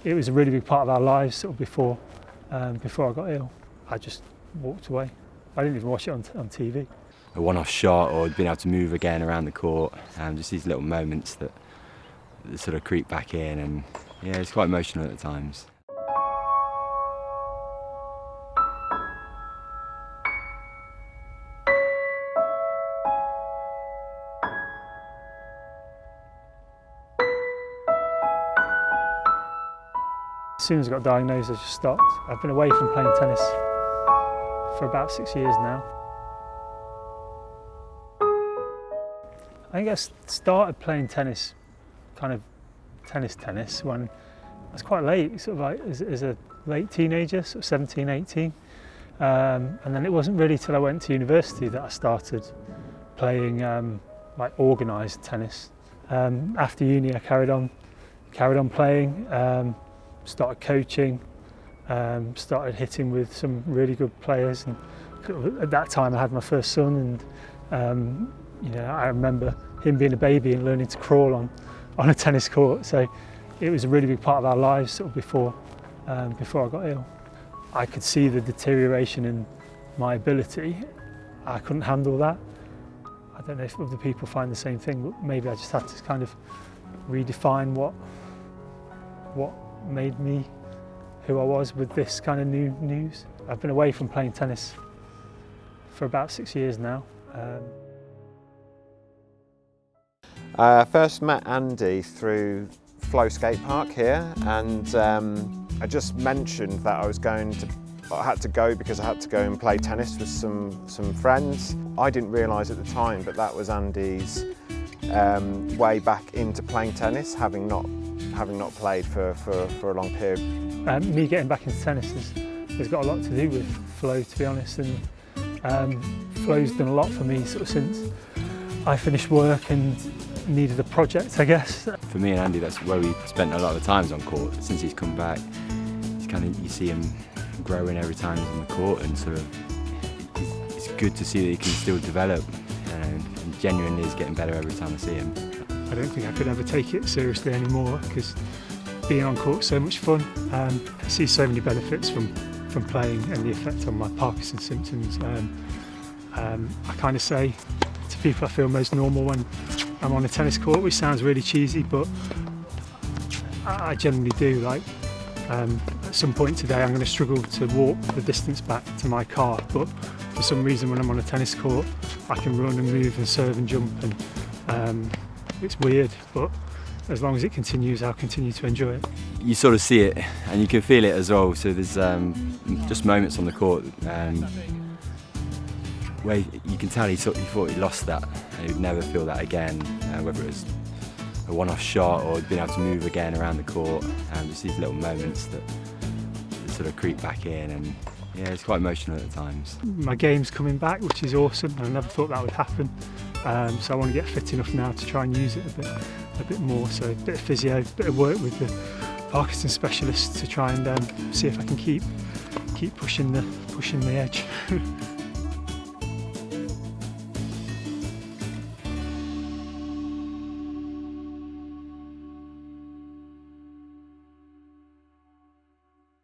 it was a really big part of our lives sort of before I got ill. I just walked away. I didn't even watch it on TV. A one-off shot or being able to move again around the court, just these little moments that sort of creep back in, and yeah, it's quite emotional at the times. As soon as I got diagnosed, I just stopped. I've been away from playing tennis for about 6 years now. I think I started playing tennis, kind of tennis, when I was quite late, sort of like as a late teenager, sort of 17, 18. And then it wasn't really till I went to university that I started playing like organised tennis. After uni, I carried on playing. Started coaching, started hitting with some really good players, and at that time I had my first son, and you know, I remember him being a baby and learning to crawl on a tennis court. So it was a really big part of our lives sort of before I got ill. I could see the deterioration in my ability. I couldn't handle that. I don't know if other people find the same thing, but maybe I just had to kind of redefine what made me who I was with this kind of new news. I've been away from playing tennis for about 6 years now. I first met Andy through Flow Skate Park here, and I just mentioned that I had to go because I had to go and play tennis with some friends. I didn't realise at the time, but that was Andy's way back into playing tennis, having not played for a long period. Me getting back into tennis has got a lot to do with Flow, to be honest, and Flow's done a lot for me sort of since I finished work and needed a project, I guess. For me and Andy, that's where we spent a lot of the times on court. Since he's come back, you see him growing every time he's on the court, and sort of it's good to see that he can still develop, and genuinely is getting better every time I see him. I don't think I could ever take it seriously anymore, because being on court is so much fun. I see so many benefits from playing, and the effect on my Parkinson symptoms. I kind of say to people I feel most normal when I'm on a tennis court, which sounds really cheesy, but I generally do. Like at some point today I'm going to struggle to walk the distance back to my car, but for some reason when I'm on a tennis court I can run and move and serve and jump, and it's weird, but as long as it continues, I'll continue to enjoy it. You sort of see it and you can feel it as well, so there's just moments on the court where you can tell he thought he lost that and he'd never feel that again, whether it was a one-off shot or being able to move again around the court, just these little moments that sort of creep back in, and yeah, it's quite emotional at the times. My game's coming back, which is awesome. I never thought that would happen. So I want to get fit enough now to try and use it a bit more. So a bit of physio, a bit of work with the Parkinson specialist to try and see if I can keep pushing the edge.